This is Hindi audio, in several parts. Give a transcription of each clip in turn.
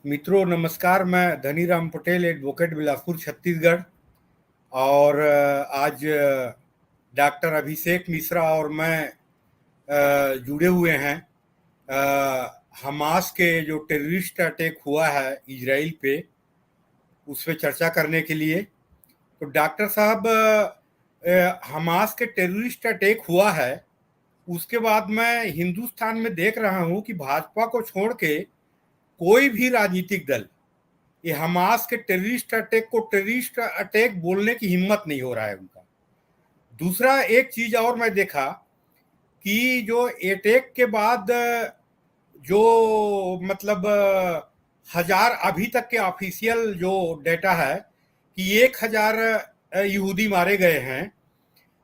मित्रों नमस्कार। मैं धनीराम पटेल, एडवोकेट, बिलासपुर, छत्तीसगढ़। और आज डॉक्टर अभिषेक मिश्रा और मैं जुड़े हुए हैं हमास के जो टेररिस्ट अटैक हुआ है इजराइल पे, उस पर चर्चा करने के लिए। तो डॉक्टर साहब, हमास के टेररिस्ट अटैक हुआ है, उसके बाद मैं हिंदुस्तान में देख रहा हूं कि भाजपा को छोड़ के कोई भी राजनीतिक दल ये हमास के टेररिस्ट अटैक को टेररिस्ट अटैक बोलने की हिम्मत नहीं हो रहा है उनका। दूसरा एक चीज और मैं देखा कि जो अटैक के बाद जो मतलब हजार अभी तक के ऑफिशियल जो डेटा है कि 1,000 यहूदी मारे गए हैं,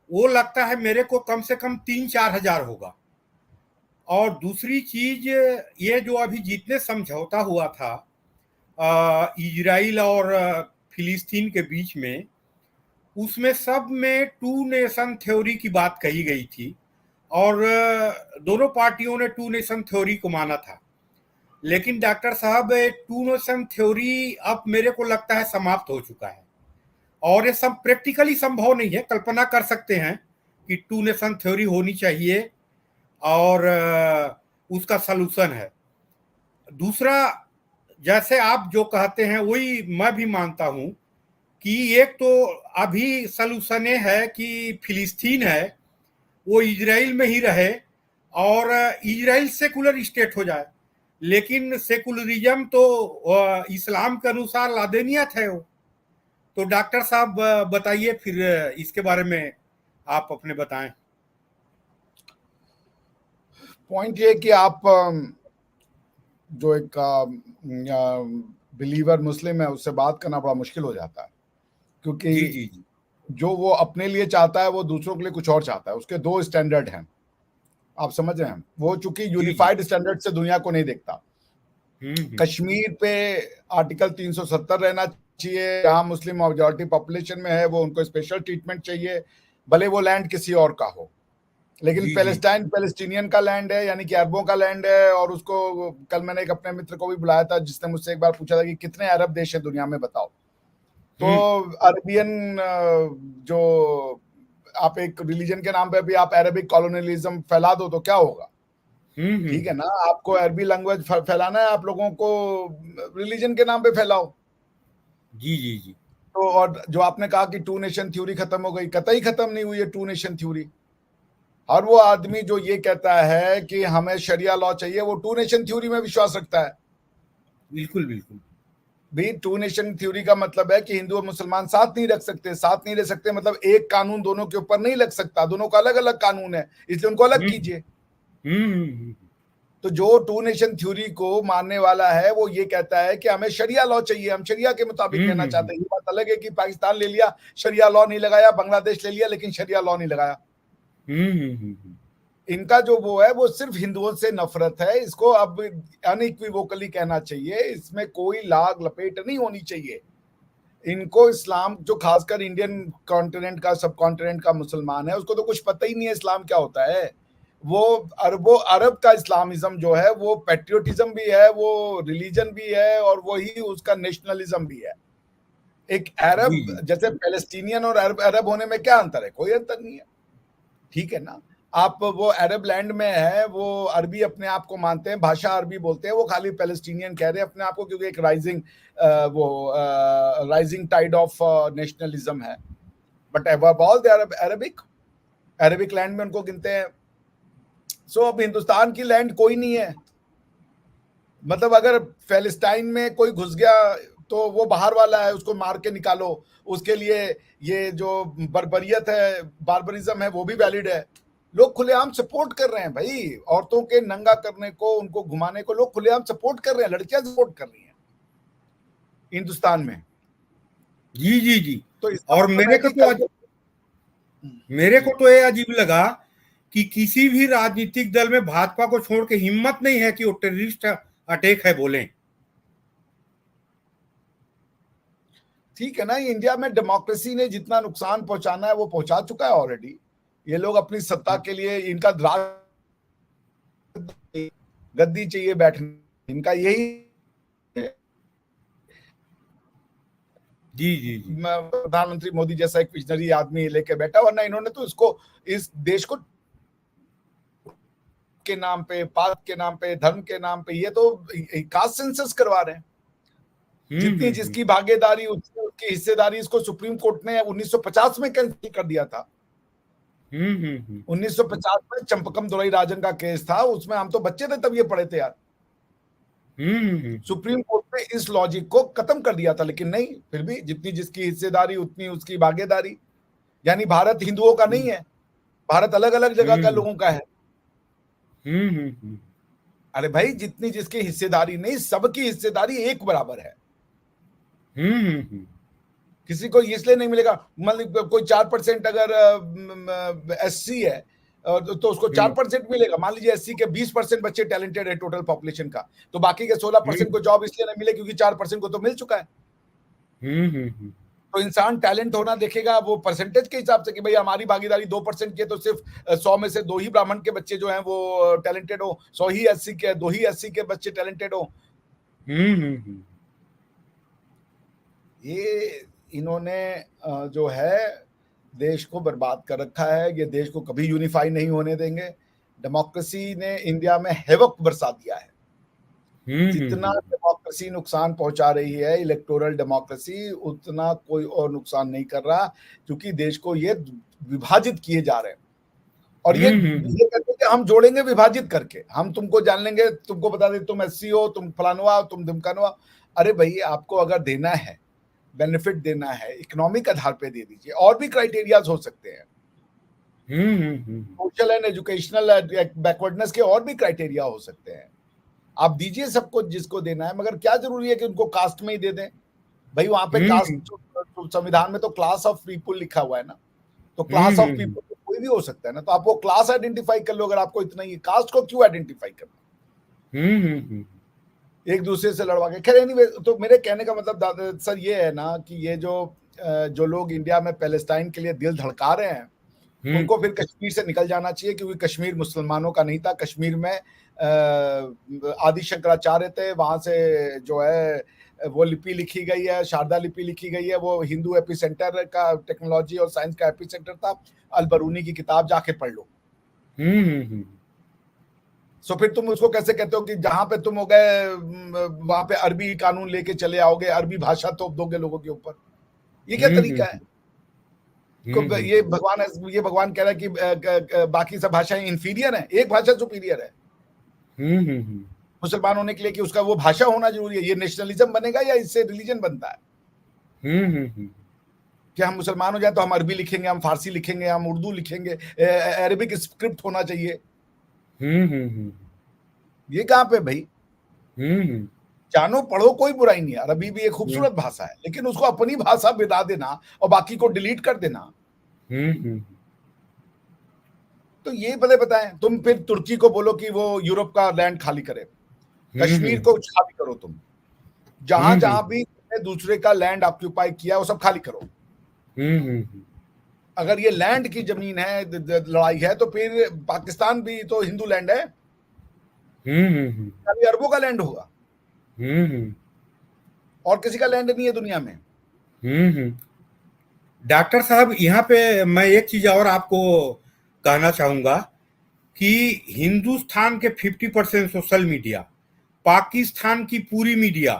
वो लगता है मेरे को कम से कम 3-4 हजार होगा। और दूसरी चीज, ये जो अभी जितने समझौता हुआ था इजराइल और फिलिस्तीन के बीच में, उसमें सब में टू नेशन थ्योरी की बात कही गई थी और दोनों पार्टियों ने टू नेशन थ्योरी को माना था। लेकिन डॉक्टर साहब, टू नेशन थ्योरी अब मेरे को लगता है समाप्त हो चुका है और ये सब प्रैक्टिकली संभव नहीं है। कल्पना कर सकते हैं कि टू नेशन थ्योरी होनी चाहिए और उसका सलूशन है। दूसरा, जैसे आप जो कहते हैं वही मैं भी मानता हूं कि एक तो अभी सलूशन है कि फिलिस्तीन है वो इजराइल में ही रहे और इजराइल सेकुलर स्टेट हो जाए। लेकिन सेकुलरिज्म तो इस्लाम के अनुसार लादेनियत है वो। तो डॉक्टर साहब बताइए फिर इसके बारे में आप अपने बताएं। पॉइंट ये कि आप जो एक बिलीवर मुस्लिम है उससे बात करना बड़ा मुश्किल हो जाता है, क्योंकि जी जी जी। जो वो अपने लिए चाहता है वो दूसरों के लिए कुछ और चाहता है। उसके दो स्टैंडर्ड हैं, आप समझ रहे हैं। वो चूंकि जी जी। यूनिफाइड स्टैंडर्ड से दुनिया को नहीं देखता। हम्म। कश्मीर पे आर्टिकल 370 रहना चाहिए, जहां मुस्लिम मेजॉरिटी पॉपुलेशन में है वो उनको स्पेशल ट्रीटमेंट चाहिए, भले वो लैंड किसी और का हो। लेकिन जी जी। पैलेस्टाइन पैलेस्टीनियन का लैंड है, यानी कि अरबों का लैंड है। और उसको कल मैंने एक अपने मित्र को भी बुलाया था जिसने मुझसे एक बार पूछा था कि कितने अरब देश है दुनिया में, बताओ। तो हम्म अरबियन जो आप एक रिलीजन के नाम पे भी आप अरबिक कॉलोनियलिज्म फैला दो तो क्या होगा? ठीक है ना, आपको अरबी लैंग्वेज फैलाना है, आप लोगों को रिलीजन के नाम पे फैलाओ। जी जी जी। तो और जो आपने कहा कि टू नेशन थ्योरी खत्म हो गई, कतई खत्म नहीं हुई है टू नेशन थ्योरी। हर वो आदमी जो ये कहता है कि हमें शरिया लॉ चाहिए, वो टू नेशन थ्योरी में विश्वास रखता है। बिल्कुल बिल्कुल। भी टू नेशन थ्योरी का मतलब है कि हिंदू और मुसलमान साथ नहीं रख सकते। साथ नहीं रह सकते मतलब एक कानून दोनों के ऊपर नहीं लग सकता, दोनों का अलग अलग कानून है, इसलिए उनको अलग हम्म कीजिए। हम्म। तो जो टू नेशन थ्योरी को मानने वाला है वो ये कहता है कि हमें शरिया लॉ चाहिए, हम शरिया के मुताबिक रहना चाहते हैं। ये बात अलग है कि पाकिस्तान ले लिया, शरिया लॉ नहीं लगाया, बांग्लादेश ले लिया लेकिन शरिया लॉ नहीं लगाया। इनका जो वो है वो सिर्फ हिंदुओं से नफरत है। इसको अब अनइक्विवोकली कहना चाहिए, इसमें कोई लाग लपेट नहीं होनी चाहिए। इनको इस्लाम, जो खासकर इंडियन कॉन्टिनेंट का, सब कॉन्टिनेंट का मुसलमान है, उसको तो कुछ पता ही नहीं है इस्लाम क्या होता है। वो अरब का इस्लामिज्म जो है वो पैट्रियोटिज्म भी है, वो रिलीजन भी है और वही उसका नेशनलिज्म भी है। एक जी अरब जी। जैसे पैलेस्टीनियन और अरब होने में क्या अंतर है? कोई अंतर नहीं है। ठीक है ना, आप वो अरब लैंड में है, वो अरबी अपने आप को मानते हैं, भाषा अरबी बोलते हैं, वो खाली पैलेस्टीनियन कह रहे हैं अपने आप को क्योंकि एक राइजिंग टाइड ऑफ नेशनलिज्म है। But above all they are Arabic land में उनको गिनते हैं। सो अब हिंदुस्तान की लैंड कोई नहीं है। मतलब अगर पैलेस्टाइन में कोई घुस गया तो वो बाहर वाला है, उसको मार के निकालो। उसके लिए ये जो बर्बरियत है, बार्बरिज्म है, वो भी वैलिड है। लोग खुलेआम सपोर्ट कर रहे हैं भाई, औरतों के नंगा करने को, उनको घुमाने को लोग खुलेआम सपोर्ट कर रहे हैं, लड़कियां सपोर्ट कर रही हैं हिंदुस्तान में। जी जी जी। तो इसका और मतलब है कि कल मेरे जी को तो ये अजीब लगा कि किसी भी राजनीतिक दल में भाजपा को छोड़ के हिम्मत नहीं है कि वो टेररिस्ट अटैक है बोलें। ठीक है ना, इंडिया में डेमोक्रेसी ने जितना नुकसान पहुंचाना है वो पहुंचा चुका है ऑलरेडी। ये लोग अपनी सत्ता के लिए, इनका गद्दी चाहिए बैठने, इनका यही है। जी जी जी। प्रधानमंत्री मोदी जैसा एक विजनरी आदमी लेके बैठा, वरना इन्होंने तो इसको, इस देश को के नाम पे, पात के नाम पे, धर्म के नाम पे, ये तो कास्ट सेंसस करवा रहे हैं। जितनी जिसकी भागीदारी उतनी उसकी हिस्सेदारी, इसको सुप्रीम कोर्ट ने 1950 में कैंसिल कर दिया था। 1950 में चंपकम दुराई राजन का केस था, उसमें हम तो बच्चे थे तब ये पढ़े थे यार। सुप्रीम कोर्ट ने इस लॉजिक को खत्म कर दिया था, लेकिन नहीं, फिर भी जितनी जिसकी हिस्सेदारी उतनी उसकी भागीदारी। यानी भारत हिंदुओं का नहीं है, भारत अलग अलग जगह का लोगों का है। अरे भाई, जितनी जिसकी हिस्सेदारी नहीं, सबकी हिस्सेदारी एक बराबर है। किसी को इसलिए नहीं मिलेगा, मतलब कोई 4% अगर एससी है तो उसको 4% मिलेगा। मान लीजिए एससी के 20% बच्चे टैलेंटेड है टोटल पॉपुलेशन का, तो बाकी के 16% को जॉब इसलिए नहीं मिले क्योंकि 4% को तो मिल चुका है। तो इंसान टैलेंट होना देखेगा वो परसेंटेज के हिसाब से कि भाई हमारी भागीदारी 2% की है, तो सिर्फ 100 में से 2 ही ब्राह्मण के बच्चे जो हैं वो टैलेंटेड हो, 100 ही एससी के, 2 ही एससी के बच्चे टैलेंटेड हो। ये इन्होंने जो है देश को बर्बाद कर रखा है। ये देश को कभी यूनिफाई नहीं होने देंगे। डेमोक्रेसी ने इंडिया में हैवक बरसा दिया है। जितना डेमोक्रेसी नुकसान पहुंचा रही है, इलेक्टोरल डेमोक्रेसी, उतना कोई और नुकसान नहीं कर रहा, क्योंकि देश को ये विभाजित किए जा रहे हैं। और ये कहते हैं कि हम जोड़ेंगे विभाजित करके, हम तुमको जान लेंगे, तुमको बता दें तुम एससी हो, तुम फलानुआ, तुम ढिमकानुआ। अरे भाई, आपको अगर देना है, बेनिफिट देना है, इकोनॉमिक आधार पे दे दीजिए। और भी क्राइटेरियाज हो सकते हैं, सोशल एंड एजुकेशनल बैकवर्डनेस के और भी क्राइटेरिया हो सकते हैं। आप दीजिए सबको जिसको देना है, मगर क्या जरूरी है कि उनको कास्ट में ही दे दें? भाई वहां पे कास्ट, संविधान में तो क्लास ऑफ पीपुल लिखा हुआ है ना, तो क्लास ऑफ पीपुल तो कोई भी हो सकता है ना। तो आप वो क्लास आइडेंटिफाई कर लो अगर आपको इतना ही। कास्ट को क्यों आइडेंटिफाई करना एक दूसरे से लड़वा के? खैर एनीवे, तो मेरे कहने का मतलब सर ये है ना कि ये जो लोग इंडिया में पैलेस्टाइन के लिए दिल धड़का रहे हैं, उनको फिर कश्मीर से निकल जाना चाहिए, क्योंकि कश्मीर मुसलमानों का नहीं था। कश्मीर में आदि शंकराचार्य थे, वहां से जो है वो लिपि लिखी गई है, शारदा लिपि लिखी गई है। वो हिंदू एपिसेंटर का, टेक्नोलॉजी और साइंस का एपिसेंटर था। अल-बरूनी की किताब जाके पढ़ लो। सो फिर तुम उसको कैसे कहते हो कि जहां पे तुम हो गए वहां पे अरबी कानून लेके चले आओगे, अरबी भाषा थोप दोगे लोगों के ऊपर? ये क्या तरीका है? ये भगवान कह रहा है कि बाकी सब भाषाएं इंफीरियर हैं, एक भाषा सुपीरियर है मुसलमान होने के लिए, कि उसका वो भाषा होना जरूरी है। ये नेशनलिज्म बनेगा या इससे रिलीजन बनता है? कि हम मुसलमान हो जाए तो हम अरबी लिखेंगे, हम फारसी लिखेंगे, हम उर्दू लिखेंगे, अरबिक स्क्रिप्ट होना चाहिए। ये कहां पे भाई? जानो पढ़ो, कोई बुराई नहीं है। अरबी भी एक खूबसूरत भाषा है, लेकिन उसको अपनी भाषा बिता देना और बाकी को डिलीट कर देना, तो ये बताएं। तुम फिर तुर्की को बोलो कि वो यूरोप का लैंड खाली करे, कश्मीर को खाली करो, तुम जहां जहां भी दूसरे का लैंड ऑक्यूपाई किया वो सब खाली करो। अगर ये लैंड की जमीन है, लड़ाई है, तो फिर पाकिस्तान भी तो हिंदू लैंड है, अरबों का लैंड होगा, और किसी का लैंड नहीं है दुनिया में। डॉक्टर साहब, यहाँ पे मैं एक चीज और आपको कहना चाहूंगा कि हिंदुस्तान के 50% सोशल मीडिया, पाकिस्तान की पूरी मीडिया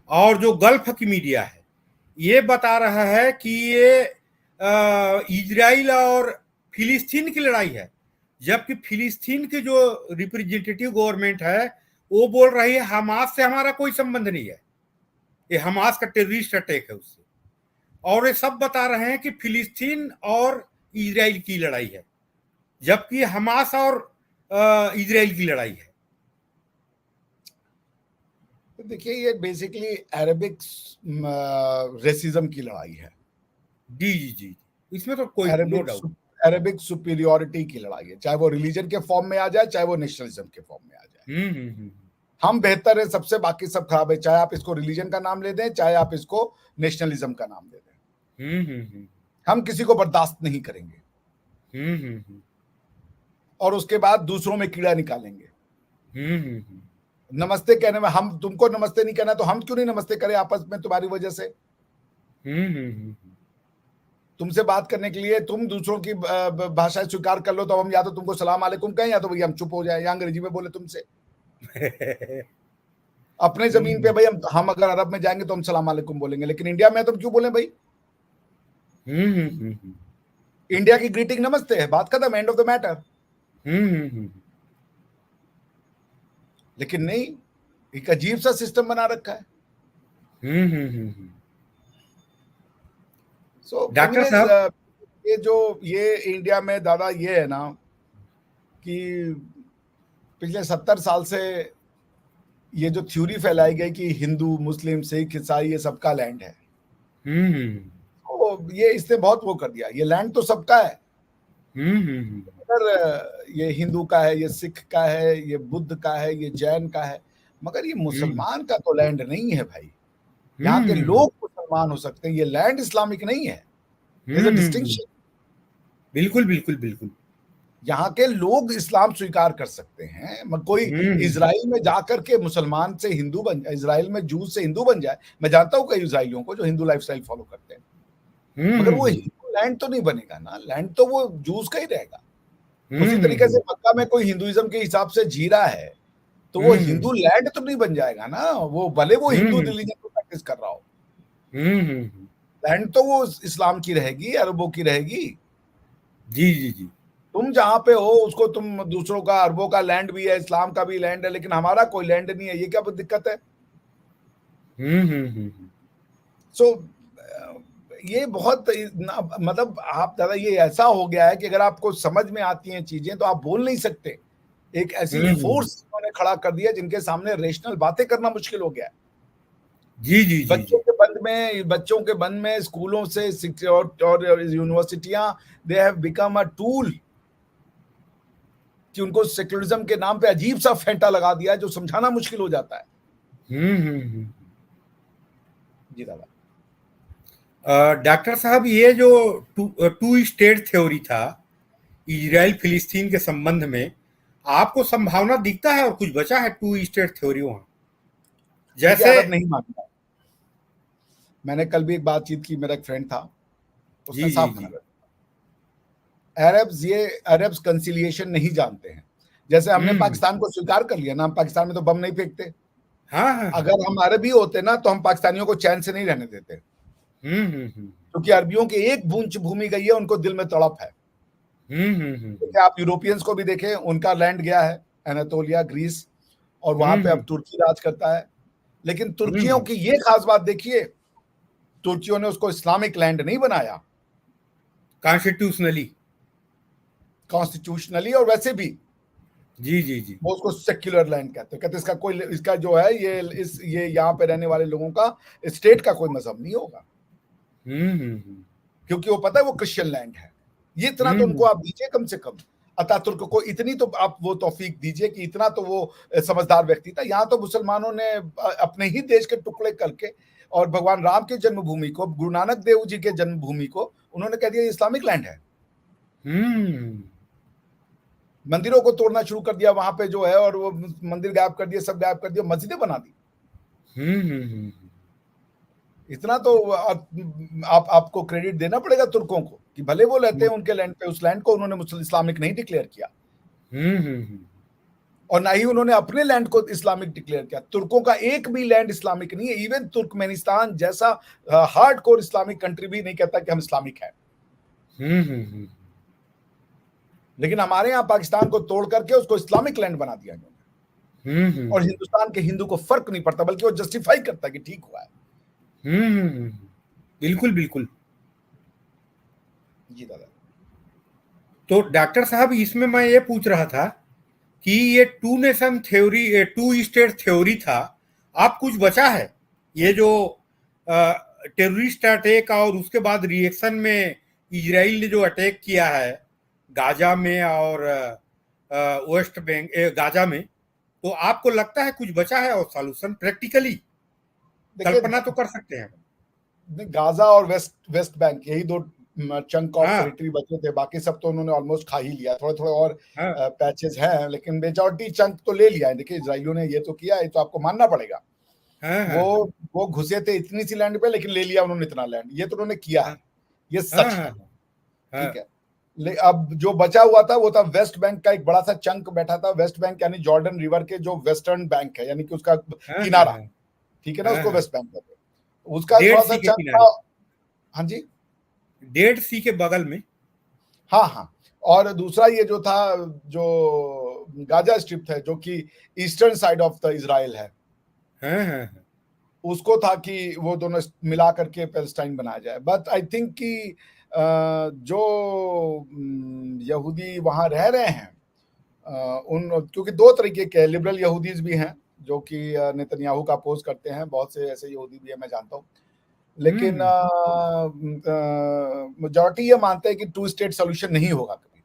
और जो गल्फ की मीडिया है, ये बता रहा है कि ये इजराइल और फिलिस्तीन की लड़ाई है, जबकि फिलिस्तीन की जो रिप्रेजेंटेटिव गवर्नमेंट है वो बोल रही है हमास से हमारा कोई संबंध नहीं है, ये हमास का टेररिस्ट अटैक है उससे। और ये सब बता रहे हैं कि फिलिस्तीन और इजराइल की लड़ाई है, जबकि हमास और इजराइल की लड़ाई है। देखिए, ये बेसिकली अरेबिक रेसिज्म की लड़ाई है। जी जी जी, इसमें तो कोई नो डाउट। अरेबिक सुपीरियरिटी की लड़ाई है, चाहे वो रिलीजन के फॉर्म में आ जाए, चाहे वो नेशनलिज्म के फॉर्म में आ जाए। हम बेहतर है सबसे, बाकी सब खराब है, चाहे आप इसको रिलीजन का नाम ले दें, चाहे आप इसको नेशनलिज्म का नाम दे दें। हम किसी को बर्दाश्त नहीं करेंगे, और उसके बाद दूसरों में कीड़ा निकालेंगे। नमस्ते कहने में, हम तुमको नमस्ते नहीं कहना तो हम क्यों नहीं नमस्ते करें आपस में तुम्हारी वजह से? तुमसे बात करने के लिए तुम दूसरों की भाषा स्वीकार कर लो तो हम या तो तुमको सलाम अलैकुम कहें या तो भैया हम चुप हो जाए या अंग्रेजी में बोले तुमसे। अपने जमीन पे भाई हम अगर अरब में जाएंगे तो हम सलाम अलैकुम बोलेंगे, लेकिन इंडिया में तुम क्यों बोले भाई? इंडिया की ग्रीटिंग नमस्ते है, बात खत्म, एंड ऑफ द मैटर। लेकिन नहीं, एक अजीब सा सिस्टम बना रखा है। सो डॉक्टर साहब, ये इंडिया में दादा ये है ना कि पिछले 70 साल से ये जो थ्योरी फैलाई गई कि हिंदू मुस्लिम सिख ईसाई ये सबका लैंड है, तो ये इसने बहुत वो कर दिया। ये लैंड तो सबका है, अगर ये हिंदू का है, ये सिख का है, ये बुद्ध का है, ये जैन का है, मगर ये मुसलमान का तो लैंड नहीं है भाई। यहाँ के लोग मुसलमान हो सकते हैं, ये लैंड इस्लामिक नहीं है। डिस्टिंक्शन। बिल्कुल बिल्कुल बिल्कुल। यहाँ के लोग इस्लाम स्वीकार कर सकते हैं, कोई इजराइल में जाकर के मुसलमान से हिंदू बन जाए, इजराइल में जूस से हिंदू बन जाए। मैं जानता हूँ कई इजराइलियों को जो हिंदू लाइफस्टाइल फॉलो करते हैं, मगर वो हिंदू लैंड तो नहीं बनेगा ना, लैंड तो वो जूस का ही रहेगा। उसी तरीके से मक्का में कोई हिंदुइज्म के हिसाब से जी रहा है तो वो हिंदू लैंड तो नहीं बन जाएगा ना, वो भले वो हिंदू रिलीजन को प्रैक्टिस कर रहा हो, लैंड तो वो इस्लाम की रहेगी, अरबों की रहेगी। जी जी जी। तुम जहां पे हो उसको तुम दूसरों का, अरबों का लैंड भी है, इस्लाम का भी लैंड है, लेकिन हमारा कोई लैंड नहीं है, ये क्या दिक्कत है? सो ये बहुत मतलब आप दादा ये ऐसा हो गया है कि अगर आपको समझ में आती हैं चीजें तो आप बोल नहीं सकते। एक ऐसी फोर्स उन्होंने खड़ा कर दिया जिनके सामने रेशनल बातें करना मुश्किल हो गया है। जी जी जी। बच्चों के बंद में स्कूलों से और यूनिवर्सिटियां, they have become a tool कि उनको सेक्युलरिज्म के नाम पे अजीब सा फेंटा लगा दिया जो समझाना मुश्किल हो जाता है। जी दादा। डॉक्टर साहब, ये जो टू स्टेट थ्योरी था इजराइल फिलिस्तीन के संबंध में, आपको संभावना दिखता है और कुछ बचा है टू स्टेट थ्योरी वहां? जैसे अरब नहीं मानता। मैंने कल भी एक बातचीत की, मेरा एक फ्रेंड था, उसने साफ मना कर दिया, अरब्स कंसिलिएशन नहीं जानते हैं। जैसे हमने पाकिस्तान को स्वीकार कर लिया ना, हम पाकिस्तान में तो बम नहीं फेंकते। हाँ। अगर हम अरबी होते ना तो हम पाकिस्तानियों को चैन से नहीं रहने देते, क्योंकि अरबियों की एक बूंद भूमि गई है, उनको दिल में तड़प है। आप यूरोपियंस को भी देखें, उनका लैंड गया है एनातोलिया, ग्रीस, और वहां पे अब तुर्की राज करता है। लेकिन तुर्कियों की ये खास बात देखिए, तुर्कियों ने उसको इस्लामिक लैंड नहीं बनाया, कॉन्स्टिट्यूशनली और वैसे भी जी जी जी, वो उसको सेक्युलर लैंड कहते इसका कोई, इसका जो है ये यहाँ पे रहने वाले लोगों का स्टेट का कोई मजहब नहीं होगा, क्योंकि वो पता है वो क्रिश्चियन लैंड है। ये इतना तो उनको आप दीजिए कम से कम, अतातुर्क को इतनी तो आप वो तौफीक दीजिए कि इतना तो वो समझदार व्यक्ति था। यहाँ तो मुसलमानों ने अपने ही देश के टुकड़े करके और भगवान राम की जन्मभूमि को, गुरु नानक देव जी के जन्मभूमि को उन्होंने कह दिया इस्लामिक लैंड है। मंदिरों को तोड़ना शुरू कर दिया वहां पे जो है, और वो मंदिर गायब कर दिए, सब गायब कर दिया, मस्जिदें बना दी। इतना तो आपको क्रेडिट देना पड़ेगा तुर्कों को कि भले वो रहते हैं उनके लैंड पे, उस लैंड को उन्होंने इस्लामिक नहीं डिक्लेयर किया, और ना ही उन्होंने अपने लैंड को इस्लामिक डिक्लेयर किया। तुर्कों का एक भी लैंड इस्लामिक नहीं है। इवन तुर्कमेनिस्तान जैसा हार्डकोर इस्लामिक कंट्री भी नहीं कहता कि हम इस्लामिक हैं। लेकिन हमारे यहाँ पाकिस्तान को तोड़ करके उसको इस्लामिक लैंड बना दिया गया, और हिंदुस्तान के हिंदू को फर्क नहीं पड़ता, बल्कि वो जस्टिफाई करता है कि ठीक हुआ है। बिल्कुल बिल्कुल जी दादा। तो डॉक्टर साहब, इसमें मैं ये पूछ रहा था कि ये two nation theory, two state theory था, आप कुछ बचा है? ये जो टेररिस्ट अटैक और उसके बाद रिएक्शन में इजराइल ने जो अटैक किया है गाजा में और वेस्ट बैंक गाजा में, तो आपको लगता है कुछ बचा है और सॉल्यूशन प्रैक्टिकली कल्पना तो कर सकते हैं? गाजा और वेस्ट बैंक यही दो चंक ऑफ टेरिटरी बचे थे, बाकी सब तो उन्होंने ऑलमोस्ट खा ही लिया। थोड़े थोड़े और पैचेस हैं, लेकिन मेजॉरिटी चंक तो ले लिया है। देखिए इजराइलियों ने ये तो किया है, तो आपको मानना पड़ेगा। हाँ, हाँ, वो घुसे थे इतनी सी लैंड पे, लेकिन ले लिया उन्होंने इतना लैंड, ये तो उन्होंने किया है, हाँ, ये हाँ, सच है। हाँ, हाँ, ठीक है। अब जो बचा हुआ था वो था वेस्ट बैंक का, एक बड़ा सा चंक बैठा था। वेस्ट बैंक यानी जॉर्डन रिवर के जो वेस्टर्न बैंक है, यानी कि उसका हाँ, हाँ, किनारा, हाँ, ठीक है ना, हाँ, उसको हाँ, वेस्ट बैंक कहते हैं। उसका डेड थोड़ा सा सी के चंक था। किनारे, हाँ जी। डेड सी के बगल में। हाँ हाँ। और दूसरा ये जो था, जो गाजा स्ट्रिप है, जो कि eastern side of the Israel है, हाँ, हाँ, हाँ, उसको था कि वो दोनों मिला करके पैलेस्टाइन बनाया जाए। बट आई थिंक कि जो यहूदी वहाँ रह रहे हैं, उन, क्योंकि दो तरीके के लिबरल यहूदीज भी हैं जो कि नेतन्याहू का अपोज करते हैं, बहुत से ऐसे यहूदी भी हैं, मैं जानता हूँ। लेकिन हम्म, मेजॉरिटी ये मानते हैं कि टू स्टेट सोल्यूशन नहीं होगा कभी।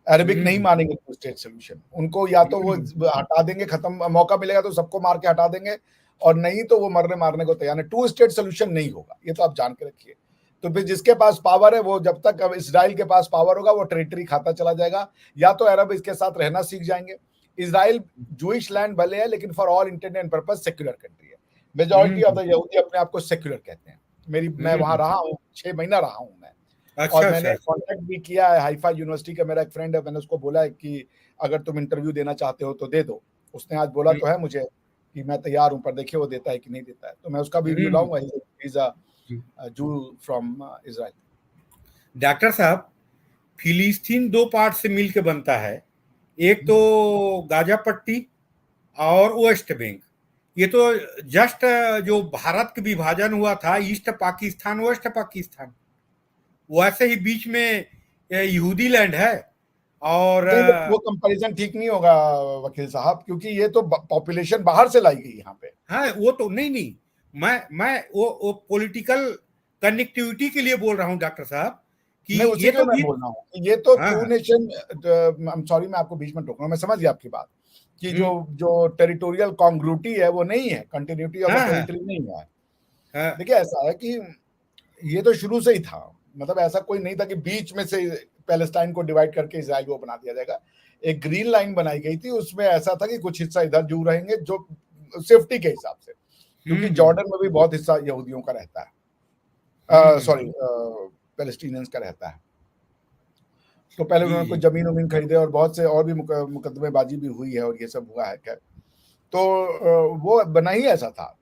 अरबिक नहीं हम्म, मानेंगे टू स्टेट सोल्यूशन, उनको या तो वो हम्म, हटा देंगे, खत्म, मौका मिलेगा तो सबको मार के हटा देंगे, और नहीं तो वो मरने मारने को तैयार है। टू स्टेट सोल्यूशन नहीं होगा, ये तो आप जान के रखिए। तो फिर जिसके पास पावर है वो, जब तक अब इसराइल के पास पावर होगा, वो टेरिटरी खाता चला जाएगा, या तो अरब इसके साथ रहना सीख जाएंगे। इसराइल जूइश लैंड भले है, लेकिन for all intent and purpose secular country है। मेजॉरिटी ऑफ द यहूदी अपने आप को सेक्युलर कहते हैं। मैं वहां हम्म, रहा हूँ, 6 महीना रहा हूँ मैं, और अच्छा, मैंने अच्छा, अच्छा, कांटेक्ट भी किया है। हाइफा यूनिवर्सिटी का मेरा एक फ्रेंड है, मैंने उसको बोला है कि अगर तुम इंटरव्यू देना चाहते हो तो दे दो। उसने आज बोला हम्म, तो है मुझे कि मैं तैयार हूं, पर देखिए वो देता है कि नहीं देता है, तो मैं उसका भी रिव्यू हम्म, लाऊंगा। इज अ जू फ्रॉम इजराइल। डॉक्टर साहब, फिलिस्तीन दो पार्ट से मिलके बनता है, एक तो गाजा पट्टी और वेस्ट बैंक। ये तो जस्ट जो भारत का विभाजन हुआ था, ईस्ट पाकिस्तान वेस्ट पाकिस्तान, वैसे ही बीच में यहूदी लैंड है। और नहीं, वो कंपैरिजन ठीक नहीं होगा वकील साहब, क्योंकि ये तो पॉपुलेशन बाहर से लाई गई यहाँ पे। हाँ, वो तो नहीं नहीं, मैं वो पॉलिटिकल कनेक्टिविटी के लिए बोल रहा हूँ डॉक्टर साहब, कि नहीं, उसी ये के लिए तो मैं भी। बोल रहा हूँ कि ये तो हाँ, टू हाँ, नेशन। आई एम सॉरी, मैं आपको बीच में टोक रहा हूँ, मैं समझ गया आपकी बात, कि जो हम्म, जो टेरिटोरियल कॉन्ग्रुटी है वो नहीं है, कंटिन्यूटी ऑफ द हाँ, हाँ, टेरिटरी नहीं है। हाँ, देखिए ऐसा है कि ये तो शुरू से ही था, मतलब ऐसा कोई नहीं था कि बीच में से पैलेस्टाइन को डिवाइड करके इसराइल को बना दिया जाएगा। एक ग्रीन लाइन बनाई गई थी, उसमें ऐसा था कि कुछ हिस्सा इधर जू रहेंगे, जो सेफ्टी के हिसाब से, क्योंकि हम्म, जॉर्डन में भी बहुत हिस्सा यहूदियों का रहता है, हम्म, सॉरी पैलेस्टीनियंस का रहता है। तो पहले जी, उन्होंने कुछ जी, जमीन उमीन खरीदे, और बहुत से और भी मुकदमेबाजी भी हुई है, और ये सब हुआ है। क्या तो वो बना ही ऐसा था।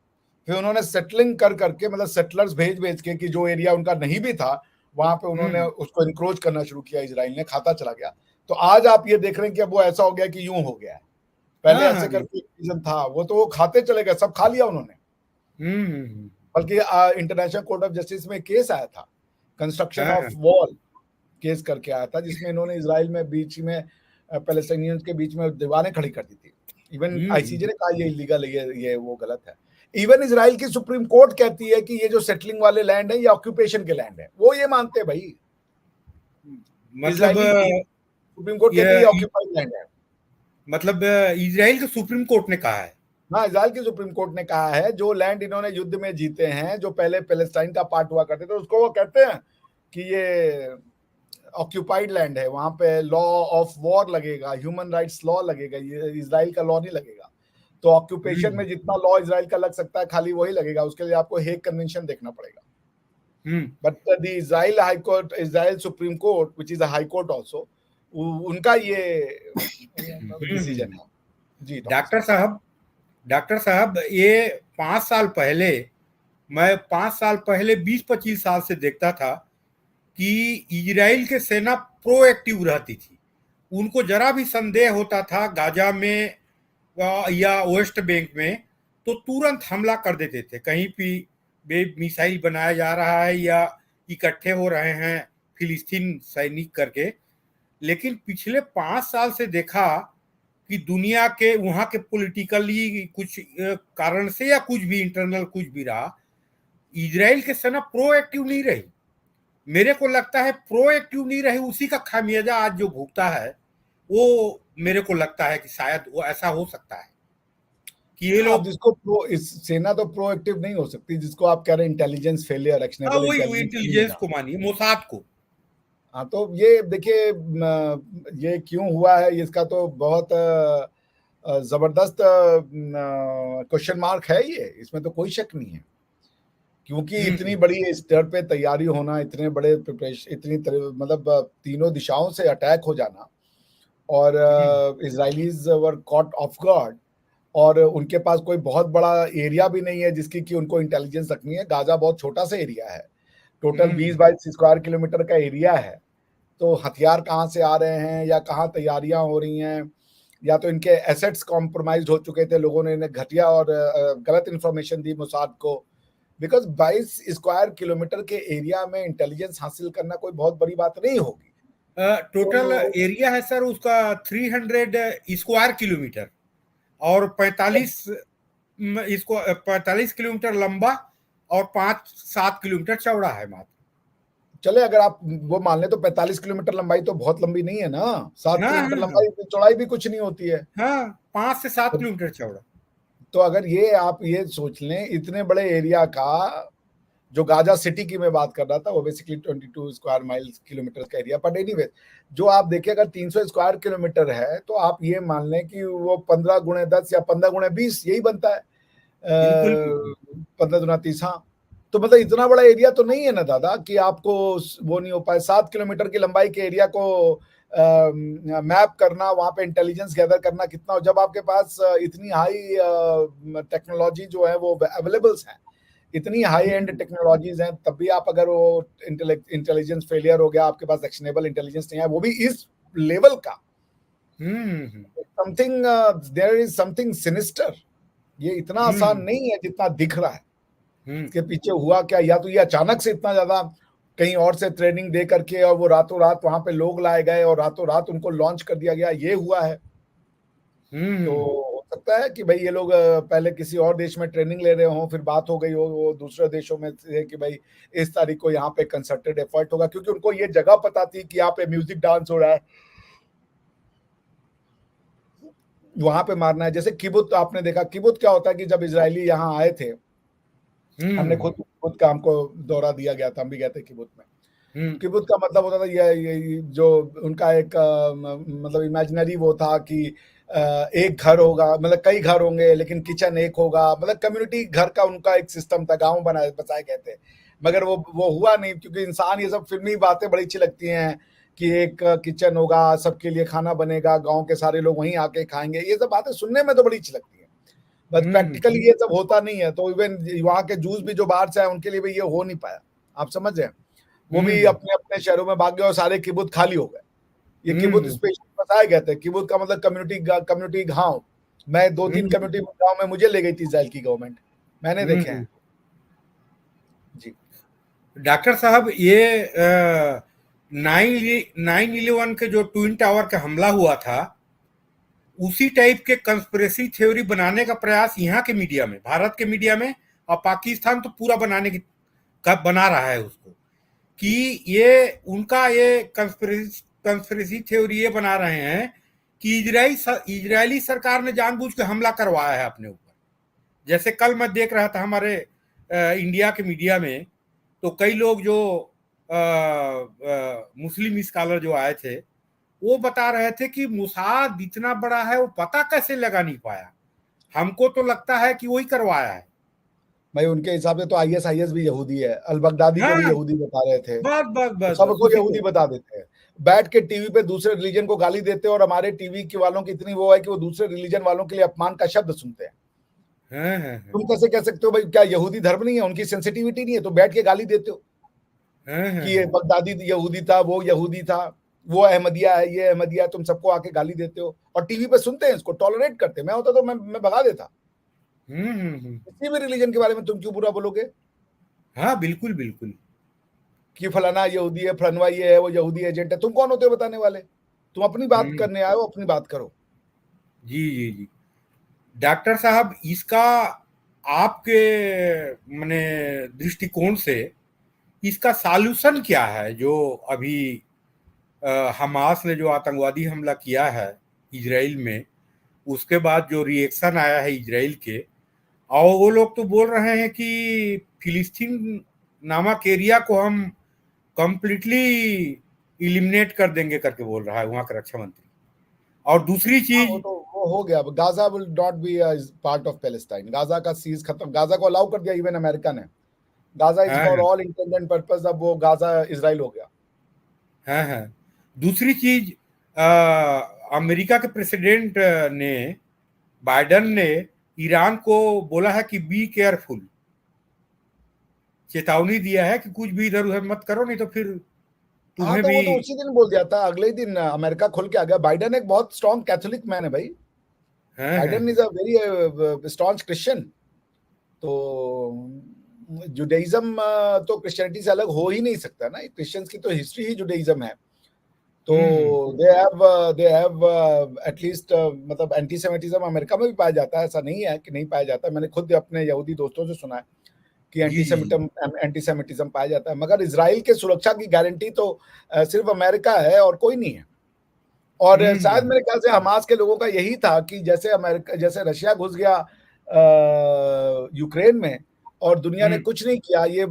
फिर उन्होंने सेटलिंग कर करके, मतलब सेटलर्स भेज भेज के, कि जो एरिया उनका नहीं भी था वहां पे उन्होंने हम्म, उसको इंक्रोच करना शुरू किया, इसराइल ने, खाता चला गया। तो आज आप ये देख रहे हैं कि अब वो ऐसा हो गया कि यूं हो गया है। पहले हाँ, हाँ, ऐसे करके रीजन था, वो तो वो खाते चले गए, सब खा लिया उन्होंने। हम्म, बल्कि इंटरनेशनल कोर्ट ऑफ जस्टिस में केस आया था, कंस्ट्रक्शन ऑफ हाँ, वॉल केस करके आया था, जिसमें इन्होंने इसराइल में बीच में पैलेस्टाइनियंस के बीच में दीवारें खड़ी कर दी थी। इवन हम्म, आईसीजे ने कहा ये इलीगल है, ये वो गलत है। इवन इसराइल की सुप्रीम कोर्ट कहती है कि ये जो सेटलिंग वाले लैंड है ये ऑक्यूपेशन के लैंड है, वो ये मानते हैं भाई। मतलब इजरायली सुप्रीम कोर्ट कहती है ये ये ऑक्यूपाइड लैंड है। मतलब इजराइल के सुप्रीम कोर्ट ने कहा है। हाँ, इसराइल की सुप्रीम कोर्ट ने कहा है, जो लैंड इन्होंने युद्ध में जीते हैं, जो पहले पैलेस्टाइन का पार्ट हुआ करते थे, उसको वो कहते हैं कि ये ऑक्यूपाइड लैंड है, वहां पे लॉ ऑफ वॉर लगेगा, ह्यूमन राइट्स लॉ लगेगा, ये इसराइल का लॉ नहीं लगेगा। तो ऑक्यूपेशन हम्म, में जितना लॉ इसराइल का लग सकता है, खाली वही लगेगा, उसके लिए आपको हेग कन्वेंशन देखना पड़ेगा। Hmm, but the Israel high court, Israel supreme court which is a high court also, उनका ये डिसीजन है। जी डॉक्टर डॉक्टर साहब। साहब, डॉक्टर साहब, ये 5 साल पहले, मैं 5 साल पहले 20-25 साल से देखता था कि इजराइल के सेना प्रोएक्टिव रहती थी। उनको जरा भी संदेह होता था गाजा में या वेस्ट बैंक में, तो तुरंत हमला कर देते थे। कहीं भी मिसाइल बनाया जा रहा है या इकट्ठे हो रहे हैं फिलिस्तीन सैनिक करके। लेकिन पिछले 5 साल से देखा कि दुनिया के वहां के पॉलिटिकली कुछ कारण से या कुछ भी इंटरनल कुछ भी रहा, इजराइल के सेना प्रोएक्टिव नहीं रही। मेरे को लगता है प्रोएक्टिव नहीं रही, उसी का खामियाजा आज जो भुगता है वो, मेरे को लगता है कि शायद वो ऐसा हो सकता है कि ये आप लोग। जिसको प्रो, इस सेना तो प्रोएक्टिव नहीं हो सकती, जिसको आप कह रहे हैं इंटेलिजेंस फेलियर, हाँ, एक्शनेबल वही इंटेलिजेंस नहीं इंटेलिजेंस मिला। को मानिए, मोसाद को। हाँ, तो ये देखिए, ये क्यों हुआ है इसका तो बहुत जबरदस्त क्वेश्चन मार्क है ये, इसमें तो कोई शक नहीं है, क्योंकि इतनी बड़ी स्तर पे तैयारी होना, इतने बड़े प्रिपरेशन, मतलब तीनों दिशाओं से अटैक हो जाना, और Israelis were caught of guard, और उनके पास कोई बहुत बड़ा एरिया भी नहीं है जिसकी कि उनको इंटेलिजेंस रखनी है। गाजा बहुत छोटा सा एरिया है, टोटल 20-22 स्क्वायर किलोमीटर का एरिया है, तो हथियार कहाँ से आ रहे हैं या कहाँ तैयारियां हो रही हैं, या तो इनके एसेट्स कॉम्प्रोमाइज हो चुके थे, लोगों ने इन्हें घटिया और गलत इंफॉर्मेशन दी मोसाद को, बिकॉज 22 स्क्वायर किलोमीटर के एरिया में इंटेलिजेंस हासिल करना कोई बहुत बड़ी बात नहीं होगी। टोटल एरिया है सर उसका 300 स्क्वायर किलोमीटर, और 45 किलोमीटर लंबा और 5-7 किलोमीटर चौड़ा है मात्र। चले, अगर आप वो मान ले तो 45 किलोमीटर लंबाई तो बहुत लंबी नहीं है ना, 7 किलोमीटर लंबाई, चौड़ाई भी कुछ नहीं होती है। हाँ, 5 से 7 किलोमीटर चौड़ा। तो अगर ये आप ये सोच लें, इतने बड़े एरिया का, जो गाजा सिटी की मैं बात कर रहा था, वो बेसिकली 22 स्क्वायर माइल्स किलोमीटर का एरिया, बट एनीवे जो आप देखिए, अगर 300 स्क्वायर किलोमीटर है तो आप ये मान लें कि वो 15 गुणे 10 या 15 गुणे 20 यही बनता है, 15 दुना 30। हाँ, तो मतलब इतना बड़ा एरिया तो नहीं है ना दादा कि आपको वो नहीं हो पाए। 7 किलोमीटर की लंबाई के एरिया को मैप करना, वहां पे इंटेलिजेंस गैदर करना कितना हो, जब आपके पास इतनी हाई टेक्नोलॉजी जो है वो अवेलेबल्स है, इतनी हाई एंड टेक्नोलॉजीज हैं, तब भी आप अगर वो इंटेलिजेंस फेलियर हो गया, आपके पास एक्शनेबल इंटेलिजेंस नहीं है, वो भी इस लेवल का, something there is something sinister. ये इतना आसान नहीं है जितना दिख रहा है। इसके पीछे हुआ क्या, या तो ये अचानक से इतना ज्यादा कहीं और से ट्रेनिंग दे करके और वो रातों रात वहां पे लोग लाए गए और रातों रात उनको लॉन्च कर दिया गया, ये हुआ है। तो हो सकता है कि भाई ये लोग पहले किसी और देश में ट्रेनिंग ले रहे हो, फिर बात हो गई हो वो दूसरे देशों में से कि भाई इस तारीख को यहाँ पे कंसर्टेड एफर्ट होगा, क्योंकि उनको ये जगह पता थी कि यहाँ पे म्यूजिक डांस हो रहा है, वहां पे मारना है। जैसे किबुत, आपने देखा किबुत क्या होता है कि जब इजरायली यहाँ आए थे, हमने खुद का हमको दौरा दिया गया था, हम भी गए थे किबुत में। किबुत का मतलब होता था ये जो उनका एक मतलब इमेजिनरी वो था कि एक घर होगा, मतलब कई घर होंगे लेकिन किचन एक होगा, मतलब कम्युनिटी घर का उनका एक सिस्टम था, गांव बसाए गए थे। मगर वो हुआ नहीं, क्योंकि इंसान ये सब फिल्मी बातें बड़ी अच्छी लगती हैं कि एक किचन होगा, सबके लिए खाना बनेगा, गांव के सारे लोग वहीं आके खाएंगे, ये सब बातें सुनने में तो बड़ी अच्छी लगती है, बट प्रैक्टिकली ये सब होता नहीं है। तो इवन वहां के जूस भी जो बाहर से आए उनके लिए भी ये हो नहीं पाया, आप समझ रहे हैं, वो भी अपने अपने शहरों में भाग गए और सारे किबुत खाली हो गए। ये किबुत स्पेशल बसाए गए थे, किबुत का मतलब कम्युनिटी गांव। मैं 2-3 कम्युनिटी गांव में मुझे ले गई थी इजराइल की गवर्नमेंट, मैंने देखे हैं जी। डॉक्टर साहब, ये 9/11 के जो ट्विन टावर का हमला हुआ था, उसी टाइप के कंस्पिरेसी थ्योरी बनाने का प्रयास यहाँ के मीडिया में, भारत के मीडिया में, और पाकिस्तान तो पूरा बना रहा है उसको, कि ये उनका ये कंस्पिरेसी थ्योरी ये बना रहे हैं कि इजरायली सरकार ने जानबूझ के हमला करवाया है अपने ऊपर। जैसे कल मैं देख रहा था हमारे इंडिया के मीडिया में, तो कई लोग जो मुस्लिम स्कॉलर जो आए थे, वो बता रहे थे कि मोसाद इतना बड़ा है, वो पता कैसे लगा नहीं पाया, हमको तो लगता है कि वही करवाया है। भाई उनके हिसाब से तो ISIS भी यहूदी है, अल बगदादी को भी यहूदी बता रहे थे, बस सबको यहूदी बता देते हैं, बैठ के टीवी पे दूसरे रिलीजन को गाली देते हैं, और हमारे टीवी के वालों की इतनी वो है कि वो दूसरे रिलीजन वालों के लिए अपमान का शब्द सुनते हैं। तुम कैसे कह सकते हो भाई, क्या यहूदी धर्म नहीं है, उनकी सेंसिटिविटी नहीं है, तो बैठ के गाली देते हो कि ये बगदादी यहूदी था, वो यहूदी था, वो अहमदिया है, ये अहमदिया, तुम सबको आके गाली देते हो और टीवी पे सुनते हैं, इसको टॉलरेट करते हैं। मैं होता तो मैं भगा देता। किसी भी रिलीजन के बारे में तुम क्यों बुरा बोलोगे? हाँ, बिल्कुल बिल्कुल, कि फलाना यहूदी है, फलाना ये है, वो यहूदी एजेंट है, तुम कौन होते हो बताने वाले? तुम अपनी बात करने आए हो, अपनी बात करो। जी जी जी। डॉक्टर साहब, इसका आपके माने दृष्टिकोण से इसका सॉल्यूशन क्या है, जो अभी हमास ने जो आतंकवादी हमला किया है इजराइल में, उसके बाद जो रिएक्शन आया है इजराइल के, और वो लोग तो बोल रहे हैं कि फिलिस्तीन नामक एरिया को हम कंप्लीटली इलिमिनेट कर देंगे करके बोल रहा है वहां का रक्षा मंत्री। और दूसरी चीज, वो हो गया, Gaza will not be part of Palestine, Gaza का सीज खत्म, गाजा को अलाउ कर दिया इवन अमेरिका ने, Gaza is for all intent and purpose, अब वो गाजा इजराइल हो गया। है। दूसरी चीज, अमेरिका के प्रेसिडेंट ने, बाइडन ने ईरान को बोला है कि बी केयरफुल, चेतावनी दिया है कि कुछ भी इधर उधर मत करो, नहीं तो फिर हाँ, तुम्हें तो भी। वो तो उसी दिन बोल दिया था, अगले ही दिन अमेरिका खुल के आ गया। बाइडन एक बहुत स्ट्रॉन्ग कैथोलिक मैन है भाई, Biden is a very staunch Christian, तो जुडाइज्म तो क्रिश्चियनिटी से अलग हो ही नहीं सकता ना, क्रिश्चियंस की तो हिस्ट्री ही जुडाइज्म है। तो दे हैव एटलीस्ट, मतलब एंटीसेमिटिज्म अमेरिका में भी पाया जाता है, ऐसा नहीं है कि नहीं पाया जाता, मैंने खुद अपने यहूदी दोस्तों से सुना है कि एंटीसेमिटिज्म पाया जाता है, मगर इजराइल के सुरक्षा की गारंटी तो सिर्फ अमेरिका है और कोई नहीं है। और शायद मेरे ख्याल से हमास के लोगों का यही था कि जैसे अमेरिका, जैसे रशिया घुस गया यूक्रेन में और दुनिया ने कुछ नहीं किया, ये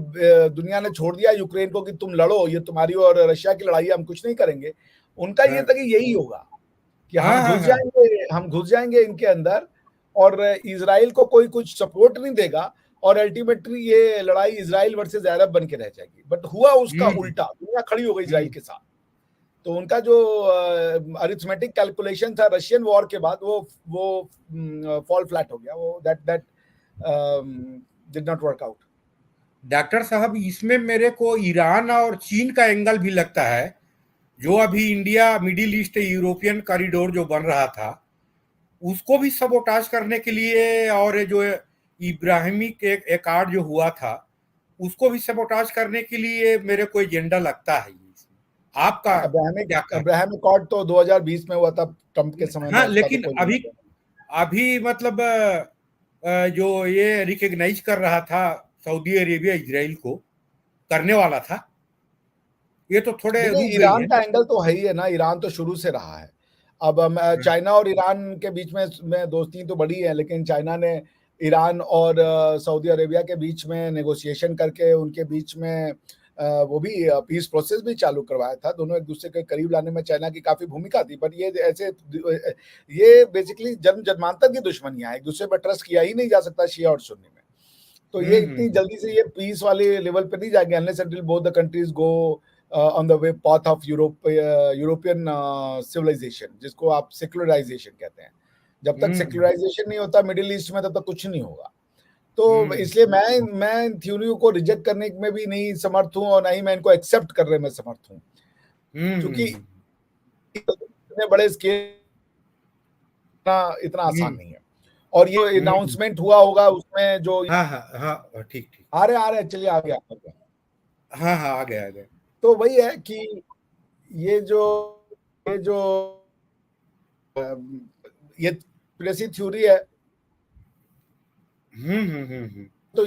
दुनिया ने छोड़ दिया यूक्रेन को कि तुम लड़ो, ये तुम्हारी और रशिया की लड़ाई, हम कुछ नहीं करेंगे। उनका ये था कि यही होगा कि हम घुस जाएंगे इनके अंदर और इजराइल को कोई कुछ सपोर्ट नहीं देगा और अल्टीमेटली ये लड़ाई इजराइल वर्सेस अरब बन के रह जाएगी। बट हुआ उसका उल्टा, दुनिया खड़ी हो गई इजराइल के साथ। तो उनका जो अरिथमेटिक कैलकुलेशन था रशियन वॉर के बाद, वो फॉल फ्लैट हो गया, वो that did not work out. Doctor साहब, इसमें मेरे को ईरान और चीन का एंगल भी लगता है, जो अभी India middle east European corridor जो बन रहा था उसको भी सबोटाज करने के लिए, और जो इब्राहिमिक एकॉर्ड जो हुआ था उसको भी सबोटाज करने के लिए मेरे को एजेंडा लगता है। आपका अब्राहम एकॉर्ड तो 2020 में हुआ था ट्रंप के समय में। हाँ, लेकिन अभी मतलब जो ये रिकॉग्नाइज कर रहा था सऊदी अरेबिया इजराइल को, करने वाला था, ये तो थोड़े ईरान का एंगल तो है ही है ना, ईरान तो शुरू से रहा है। अब चाइना और ईरान के बीच में दोस्ती तो बड़ी है, लेकिन चाइना ने ईरान और सऊदी अरेबिया के बीच में नेगोशिएशन करके उनके बीच में वो भी पीस प्रोसेस भी चालू करवाया था। दोनों एक दूसरे के करीब लाने में चाइना की काफी भूमिका थी, बट ये बेसिकली जन्मांतर की दुश्मनियां हैं, एक दूसरे पर ट्रस्ट किया ही नहीं जा सकता शिया और सुन्नी में। तो ये इतनी जल्दी से ये पीस वाले लेवल पे नहीं जाएंगे unless until both the countries go on the way path of European civilisation, जिसको आप सेक्युलराइजेशन कहते हैं। जब तक सेक्युलराइजेशन नहीं होता मिडिल ईस्ट में, तब तक कुछ नहीं होगा। तो इसलिए मैं थ्योरी को रिजेक्ट करने में भी नहीं समर्थ हूं और ना ही मैं इनको एक्सेप्ट करने में समर्थ हूं, क्योंकि इतने बड़े स्केल इतना आसान नहीं है। और ये अनाउंसमेंट हुआ होगा उसमें जो ठीक आ रहे चलिए आ गया। आ गया। तो वही है कि ये जो प्रेसी थ्योरी है, तो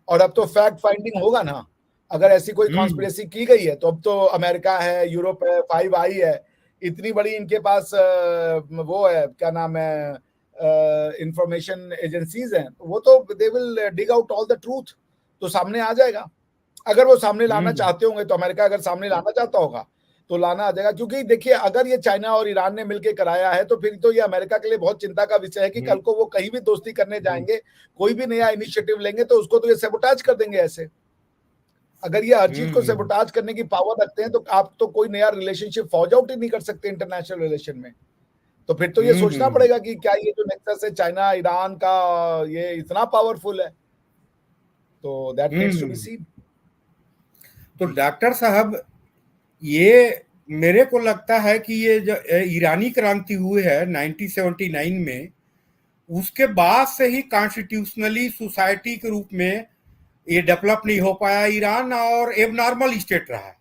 और अब तो फैक्ट फाइंडिंग होगा ना, अगर ऐसी कोई कॉन्स्पिरेसी की गई है तो अब तो अमेरिका है, यूरोप है, 5 आई है, इतनी बड़ी इनके पास वो है, क्या नाम है, इंफॉर्मेशन एजेंसीज हैं, वो तो they will dig out all the truth, तो सामने आ जाएगा। अगर वो सामने लाना चाहते होंगे तो अमेरिका अगर सामने लाना चाहता होगा तो लाना आ जाएगा। क्योंकि देखिए, अगर ये चाइना और ईरान ने मिलकर कराया है तो फिर तो ये अमेरिका के लिए बहुत चिंता का विषय है कि कल को वो कहीं भी दोस्ती करने जाएंगे, कोई भी नया इनिशिएटिव लेंगे तो उसको तो ये सैबोटाज कर देंगे। ऐसे अगर ये हर चीज को सैबोटाज करने की पावर रखते हैं तो आप तो कोई नया रिलेशनशिप फॉर्ज आउट ही नहीं कर सकते इंटरनेशनल रिलेशन में। तो फिर तो ये सोचना पड़ेगा कि क्या ये जो नेक्सस है चाइना ईरान का, ये इतना पावरफुल है, तो that needs to be seen. तो डॉक्टर साहब, ये मेरे को लगता है कि ये जो ईरानी क्रांति हुई है 1979 में, उसके बाद से ही कॉन्स्टिट्यूशनली सोसाइटी के रूप में ये डेवलप नहीं हो पाया ईरान, और एबनॉर्मल स्टेट रहा है।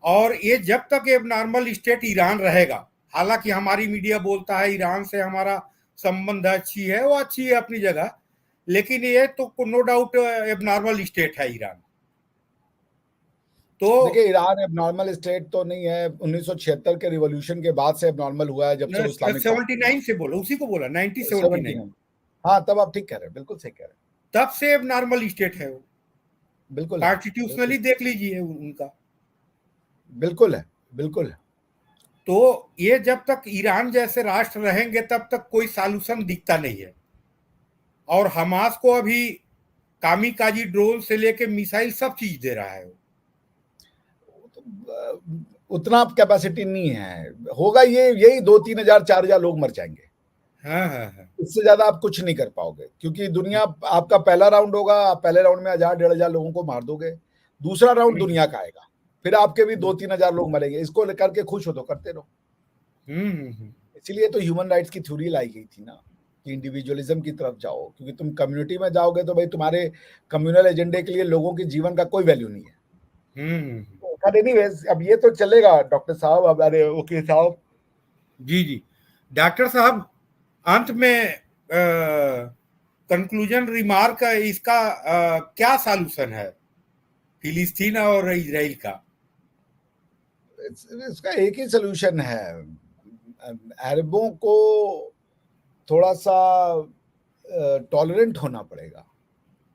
और ये जब तक एबनॉर्मल स्टेट ईरान रहेगा, हालांकि हमारी मीडिया बोलता है ईरान से हमारा संबंध अच्छी है, वो अच्छी है अपनी जगह, लेकिन ये तो नो डाउट एबनॉर्मल स्टेट है ईरान। तो देखिए, ईरान एबनॉर्मल स्टेट तो नहीं है, 1976 के रिवॉल्यूशन के बाद से एबनॉर्मल हुआ है, जब से इस्लामिक 79 से बोला, उसी को बोला 1979। हाँ, तब आप ठीक कह रहे हैं, बिल्कुल सही कह रहे हैं, तब से एबनॉर्मल स्टेट है वो, बिल्कुल कॉन्स्टिट्यूशनली देख लीजिए उनका। बिल्कुल है, बिल्कुल है। तो ये जब तक ईरान जैसे राष्ट्र रहेंगे तब तक कोई सॉल्यूशन दिखता नहीं है। और हमास को अभी कामिकाजी ड्रोन से लेके मिसाइल सब चीज दे रहा है। उतना कैपेसिटी नहीं है, होगा ये यही 2-3 हजार 4 हजार लोग मर जाएंगे। हाँ हाँ हाँ। इससे ज्यादा आप कुछ नहीं कर पाओगे, क्योंकि दुनिया, आपका पहला राउंड होगा, आप पहले राउंड में 1000-1500 लोगों को मार दोगे, दूसरा राउंड दुनिया का आएगा, फिर आपके भी 2-3 हजार लोग मरेंगे। इसको करके खुश हो तो करते रहो। इसीलिए तो ह्यूमन राइट्स की थ्योरी लाई गई थी ना, कि इंडिविजुअलिज्म की तरफ जाओ, क्योंकि तुम कम्युनिटी में जाओगे तो भाई तुम्हारे कम्युनल एजेंडे के लिए लोगों के जीवन का कोई वैल्यू नहीं है। एनीवेज, अब ये तो चलेगा डॉक्टर साहब। अब अरे ओके साहब। जी जी डॉक्टर साहब, अंत में कंक्लूजन रिमार्क इसका क्या सॉल्यूशन है फिलिस्तीन और इजराइल का? इसका एक ही सोल्यूशन है, अरबों को थोड़ा सा टॉलरेंट होना पड़ेगा,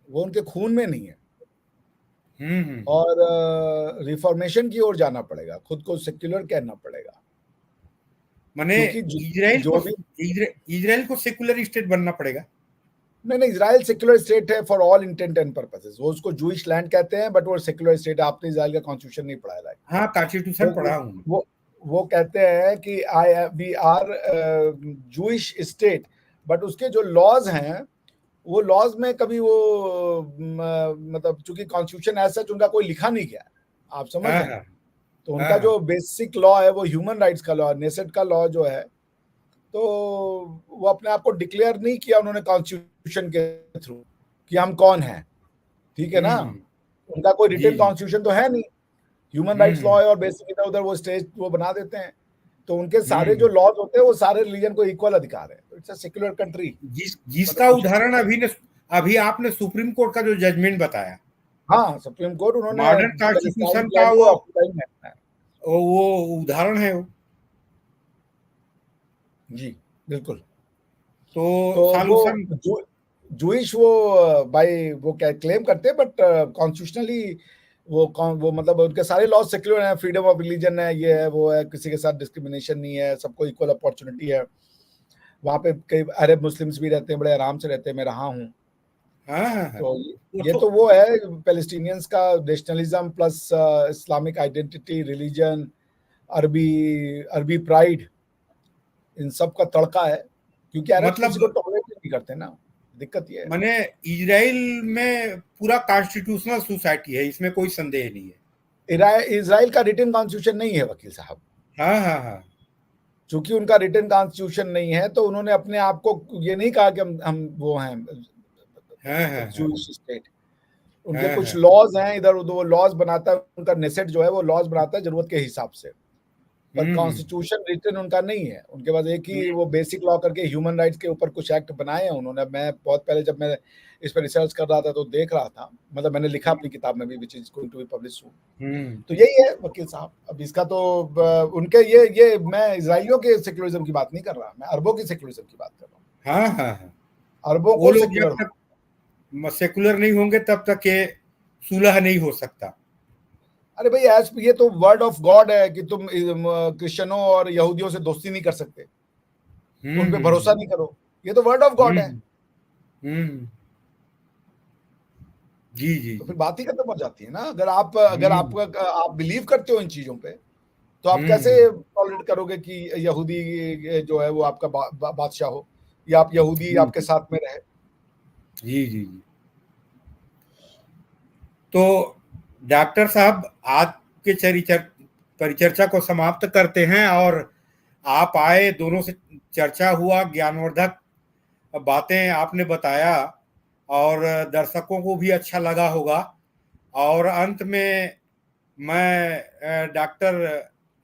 वो उनके खून में नहीं है। और रिफॉर्मेशन की ओर जाना पड़ेगा, खुद को सेक्युलर कहना पड़ेगा। माने इजराइल को सेक्युलर स्टेट बनना पड़ेगा? नहीं, इजराइल सेक्युलर स्टेट है for all intent and purposes. वो उसको जूइश लैंड कहते हैं, बट वो सेक्युलर स्टेट है। आपने इजराइल का कॉन्स्टिट्यूशन नहीं पढ़ा है? हाँ, कॉन्स्टिट्यूशन पढ़ा हूँ। वो कहते हैं कि we are Jewish state, but उसके जो लॉज हैं, वो लॉज में कभी वो मतलब चूंकि कॉन्स्टिट्यूशन ऐसा उनका कोई लिखा नहीं गया, आप समझ रहे हैं। तो उनका जो बेसिक लॉ है वो ह्यूमन राइट्स का लॉ, नेसेट का लॉ जो है, तो वो अपने आप को डिक्लेयर नहीं किया उन्होंने कॉन्स्टिट्यूशन के थ्रू कि हम कौन हैं, ठीक है ना। उनका कोई रिटन कॉन्स्टिट्यूशन तो है नहीं, ह्यूमन राइट्स लॉ है, और बेसिक इधर उधर वो स्टेट वो बना देते हैं। तो उनके सारे जो लॉज होते हैं वो सारे रिलीजन को इक्वल अधिकार है। It's a secular country. जिसका उदाहरण अभी आपने सुप्रीम कोर्ट का जो जजमेंट बताया, हाँ, सुप्रीम कोर्ट उन्होंने मॉडर्न कॉन्स्टिट्यूशन का वो उदाहरण है वो। जी बिल्कुल। तो सॉल्यूशन जूइश वो भाई वो क्या क्लेम करते हैं, बट कॉन्स्टिट्यूशनली वो मतलब उनके सारे लॉज सेक्युलर हैं, फ्रीडम ऑफ रिलीजन है, ये है वो है, किसी के साथ डिस्क्रिमिनेशन नहीं है, सबको इक्वल अपॉर्चुनिटी है। वहाँ पे कई अरब मुस्लिम्स भी रहते हैं, बड़े आराम से रहते हैं, मैं रहा हूँ। तो ये तो वो है पैलेस्टीनियंस का nationalism plus Islamic identity, religion, अरबी प्राइड, इन सब का तड़का है। क्योंकि अरब मतलब किसी को टॉलरेट नहीं करते ना, दिक्कत ये है। माने इजराइल में पूरा कॉन्स्टिट्यूशनल सोसाइटी है, इसमें कोई संदेह नहीं है। इजराइल का रिटन कॉन्स्टिट्यूशन नहीं है वकील साहब। हाँ। चूंकि उनका रिटन कॉन्स्टिट्यूशन नहीं है, तो उन्होंने अपने आप को ये नहीं कहा कि हम वो हैं जूइश स्टेट। उनके कुछ लॉज हैं इधर उधर, वो लॉज बनाता है, उनका नेसेट जो है वो लॉज बनाता है जरूरत के हिसाब से, पर कॉन्स्टिट्यूशन रिटन उनका नहीं है। उनके पास एक ही वो बेसिक लॉ करके ह्यूमन राइट्स के ऊपर कुछ एक्ट बनाए हैं उन्होंने। मैं बहुत पहले जब मैं इस पर रिसर्च कर रहा था तो देख रहा था, मतलब मैंने लिखा अपनी किताब में भी, which is going to be publish soon. तो यही है वकील साहब। अब इसका तो उनके ये मैं इजराइलियों के सेक्युलरिज्म की बात नहीं कर रहा, मैं अरबों की सेक्युलरिज्म की बात कर रहा हूँ। हाँ। अरबों को सेक्युलर नहीं होंगे तब तक ये सुलह नहीं हो सकता। अरे भाई ये तो वर्ड ऑफ गॉड है कि तुम क्रिश्चियनों और यहूदियों से दोस्ती नहीं कर सकते, उन पे भरोसा नहीं करो, ये तो वर्ड ऑफ गॉड है। जी। तो फिर बात ही खत्म हो जाती है ना। अगर आप बिलीव करते हो इन चीजों पे, तो आप कैसे टॉलरेट करोगे कि यहूदी जो है वो आपका बादशाह हो, या आप यहूदी आपके साथ में रहे? जी। तो डॉक्टर साहब, आज के परिचर्चा को समाप्त करते हैं। और आप आए, दोनों से चर्चा हुआ, ज्ञानवर्धक बातें आपने बताया, और दर्शकों को भी अच्छा लगा होगा। और अंत में मैं डॉक्टर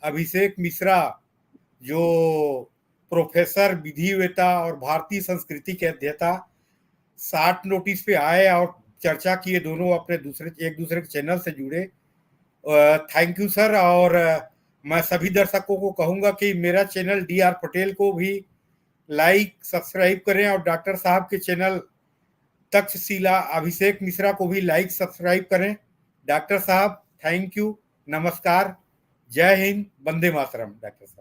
अभिषेक मिश्रा, जो प्रोफेसर विधिवेत्ता और भारतीय संस्कृति के अध्येता, 60 नोटिस पे आए और चर्चा किए, दोनों अपने एक दूसरे के चैनल से जुड़े। Thank you sir. और मैं सभी दर्शकों को कहूंगा कि मेरा चैनल DR पटेल को भी लाइक सब्सक्राइब करें, और डॉक्टर साहब के चैनल तक्षशिला अभिषेक मिश्रा को भी लाइक सब्सक्राइब करें। डॉक्टर साहब थैंक यू, नमस्कार, जय हिंद, वंदे मातरम। डॉक्टर साहब।